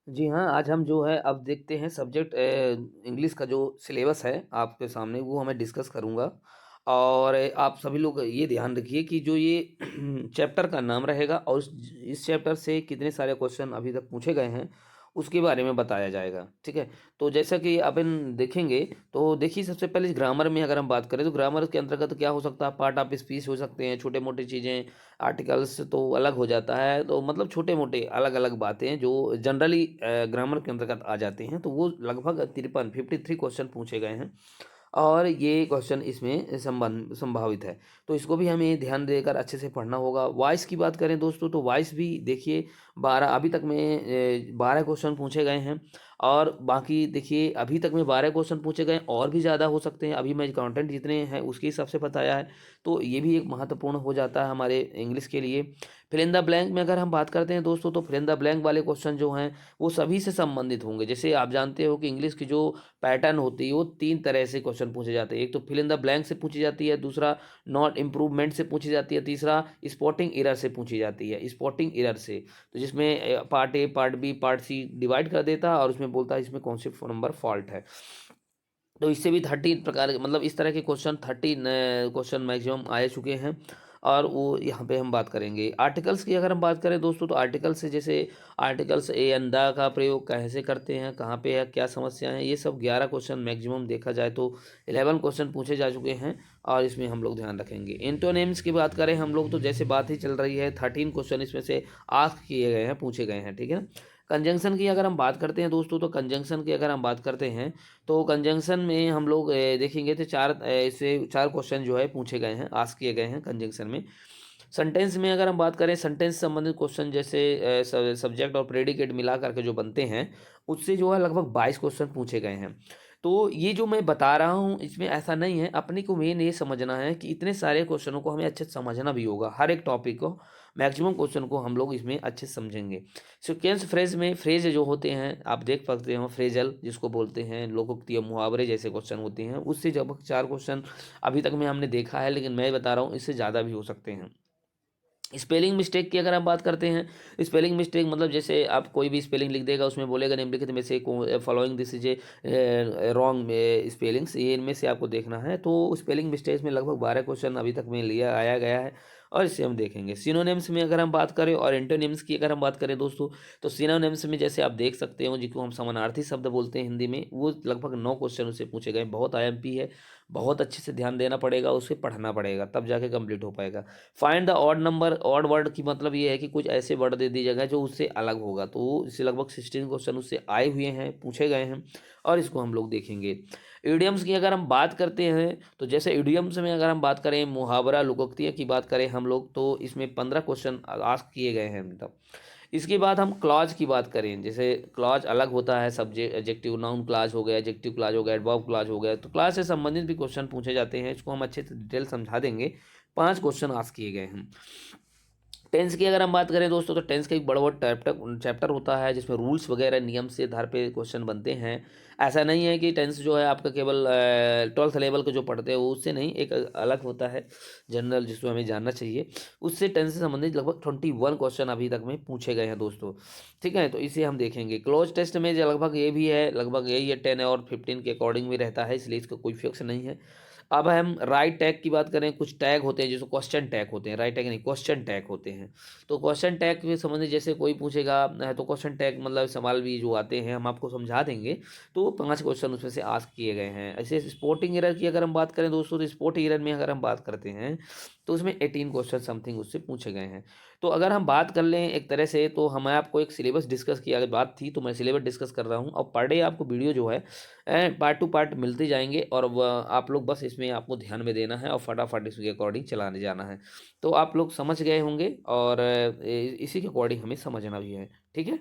जी हाँ, आज हम जो है अब देखते हैं सब्जेक्ट इंग्लिश का जो सिलेबस है आपके सामने वो मैं डिस्कस करूँगा। और आप सभी लोग ये ध्यान रखिए कि जो ये चैप्टर का नाम रहेगा और इस चैप्टर से कितने सारे क्वेश्चन अभी तक पूछे गए हैं, उसके बारे में बताया जाएगा, ठीक है? तो जैसा कि अपन देखेंगे, तो देखिए सबसे पहले ग्रामर में अगर हम बात करें तो ग्रामर के अंतर्गत क्या हो सकता है, पार्ट ऑफ स्पीच हो सकते हैं, छोटे-मोटे चीज़ें, आर्टिकल्स तो अलग हो जाता है, तो मतलब छोटे-मोटे अलग-अलग बातें जो जनरली ग्रामर के अंतर्गत आ जाती हैं, तो वो लगभग 53 क्वेश्चन पूछे गए हैं और ये क्वेश्चन इसमें संभावित है। तो इसको भी हमें ध्यान देकर अच्छे से पढ़ना होगा। वॉइस की बात करें दोस्तों, तो वॉइस भी देखिए 12 अभी तक में 12 क्वेश्चन पूछे गए हैं और बाकी देखिए अभी तक में 12 क्वेश्चन पूछे गए, और भी ज़्यादा हो सकते हैं। अभी मैं कंटेंट जितने हैं उसके हिसाब से बताया है, तो ये भी एक महत्वपूर्ण हो जाता है हमारे इंग्लिश के लिए। फिल इन द ब्लैंक में अगर हम बात करते हैं दोस्तों, तो फिल इन द ब्लैंक वाले क्वेश्चन जो हैं वो सभी से संबंधित होंगे। जैसे आप जानते हो कि इंग्लिश की जो पैटर्न होती है वो 3 तरह से क्वेश्चन पूछे जाते हैं। एक तो फिल इन द ब्लैंक से पूछी जाती है, दूसरा नॉट इम्प्रूवमेंट से पूछी जाती है, तीसरा स्पॉटिंग एरर से पूछी जाती है, स्पॉटिंग एरर से। तो जिसमें part A, part B, part C divide कर देता है और उसमें बोलता है इसमें कौन से नंबर फॉल्ट है। तो इससे भी 13 प्रकार के, मतलब इस तरह के क्वेश्चन 13 क्वेश्चन मैक्सिमम आ चुके हैं और वो यहाँ पे हम बात करेंगे। आर्टिकल्स की अगर हम बात करें दोस्तों, तो आर्टिकल से जैसे आर्टिकल्स ए एंड द का प्रयोग कैसे करते हैं, कहाँ पे है, क्या समस्या है, ये सब 11 क्वेश्चन मैक्सिमम देखा जाए तो 11 क्वेश्चन पूछे जा चुके हैं और इसमें हम लोग ध्यान रखेंगे। एंटोनिम्स की बात करें हम लोग, तो जैसे बात ही चल रही है 13 क्वेश्चन इसमें से आस्क किए गए हैं, पूछे गए हैं, ठीक है ना। कंजंक्शन की अगर हम बात करते हैं दोस्तों, तो कंजंक्शन की अगर हम बात करते हैं तो कंजंक्शन में हम लोग देखेंगे तो इससे 4 क्वेश्चन जो है पूछे गए हैं, आस्क किए गए हैं कंजंक्शन में। सेंटेंस में अगर हम बात करें, सेंटेंस से संबंधित क्वेश्चन जैसे सब्जेक्ट और प्रेडिकेट मिला करके जो बनते हैं, उससे जो है लगभग 22 क्वेश्चन पूछे गए हैं। तो ये जो मैं बता रहा हूँ इसमें ऐसा नहीं है, अपने को मेन ये समझना है कि इतने सारे क्वेश्चनों को हमें अच्छे से समझना भी होगा। हर एक टॉपिक को, मैक्सिमम क्वेश्चन को हम लोग इसमें अच्छे से समझेंगे। सिक्वेंस फ्रेज में फ्रेज जो होते हैं आप देख सकते हो, फ्रेजल जिसको बोलते हैं, लोकोक्ति या मुहावरे जैसे क्वेश्चन होते हैं, उससे जब 4 क्वेश्चन अभी तक में हमने देखा है, लेकिन मैं बता रहा हूँ इससे ज़्यादा भी हो सकते हैं। स्पेलिंग मिस्टेक की अगर हम बात करते हैं, स्पेलिंग मिस्टेक मतलब जैसे आप कोई भी स्पेलिंग लिख देगा, उसमें बोलेगा निम्नलिखित में से following this is a wrong spellings, ये इनमें से आपको देखना है। तो स्पेलिंग मिस्टेक्स में लगभग 12 क्वेश्चन अभी तक में लिया आया गया है और इसे हम देखेंगे। सिनोनिम्स में अगर हम बात करें और एंटोनिम्स की अगर हम बात करें दोस्तों, तो सिनोनिम्स में जैसे आप देख सकते हो जिसको हम समानार्थी शब्द बोलते हैं हिंदी में, वो लगभग 9 क्वेश्चन उससे पूछे गए। बहुत आईएमपी है, बहुत अच्छे से ध्यान देना पड़ेगा, उसे पढ़ना पड़ेगा, तब जाके कंप्लीट हो पाएगा। Find the odd number, odd word की मतलब ये है कि कुछ ऐसे वर्ड दे दी जगह जो उससे अलग होगा, तो इससे लगभग 16 क्वेश्चन उससे आए हुए हैं, पूछे गए हैं और इसको हम लोग देखेंगे। इडियम्स की अगर हम बात करते हैं, तो जैसे इडियम्स में अगर हम बात करें, मुहावरा लोकोक्तियाँ की बात करें हम लोग, तो इसमें 15 क्वेश्चन आस्क किए गए हैं मतलब। इसके बाद हम क्लॉज की बात करें, जैसे क्लॉज अलग होता है, सब्जेक्ट एडजेक्टिव नाउन क्लॉज हो गया, एडजेक्टिव क्लॉज हो गया, एडवर्ब क्लॉज हो गया, तो क्लॉज से संबंधित भी क्वेश्चन पूछे जाते हैं, इसको हम अच्छे से डिटेल समझा देंगे। 5 क्वेश्चन आस्क किए गए हैं। टेंस की अगर हम बात करें दोस्तों, तो टेंस का एक बड़ा बड़ा चैप्टर होता है जिसमें रूल्स वगैरह नियम से आधार पे क्वेश्चन बनते हैं। ऐसा नहीं है कि टेंस जो है आपका केवल 12th लेवल के जो पढ़ते हैं वो, उससे नहीं, एक अलग होता है जनरल जिसको हमें जानना चाहिए। उससे टेंस से संबंधित लगभग 21 क्वेश्चन अभी तक में पूछे गए हैं दोस्तों, ठीक है। तो इसे हम देखेंगे। क्लोज टेस्ट में जो लगभग ये भी है, लगभग यही है, 10 और 15 के अकॉर्डिंग भी रहता है, इसलिए इसका कोई फिक्स नहीं है। अब हम राइट टैग की बात करें, कुछ टैग होते हैं जिसको क्वेश्चन टैग होते हैं, राइट टैग नहीं, क्वेश्चन टैग होते हैं। तो क्वेश्चन टैग के संबंधित जैसे कोई पूछेगा तो क्वेश्चन टैग मतलब सवाल भी जो आते हैं हम आपको समझा देंगे। तो 5 क्वेश्चन उसमें से आस्क किए गए हैं। ऐसे स्पोर्टिंग एरर की अगर हम बात करें दोस्तों, तो स्पोर्टिंग एरर में अगर हम बात करते हैं तो उसमें 18 क्वेश्चन समथिंग उससे पूछे गए हैं। तो अगर हम बात कर लें एक तरह से, तो हमें आपको एक सिलेबस डिस्कस किया बात थी, तो मैं सिलेबस डिस्कस कर रहा हूँ और पर डे आपको वीडियो जो है पार्ट टू पार्ट मिलते जाएंगे और आप लोग बस इसमें आपको ध्यान में देना है और फटाफट इसके अकॉर्डिंग चलाने जाना है। तो आप लोग समझ गए होंगे और इसी के अकॉर्डिंग हमें समझना भी है, ठीक है।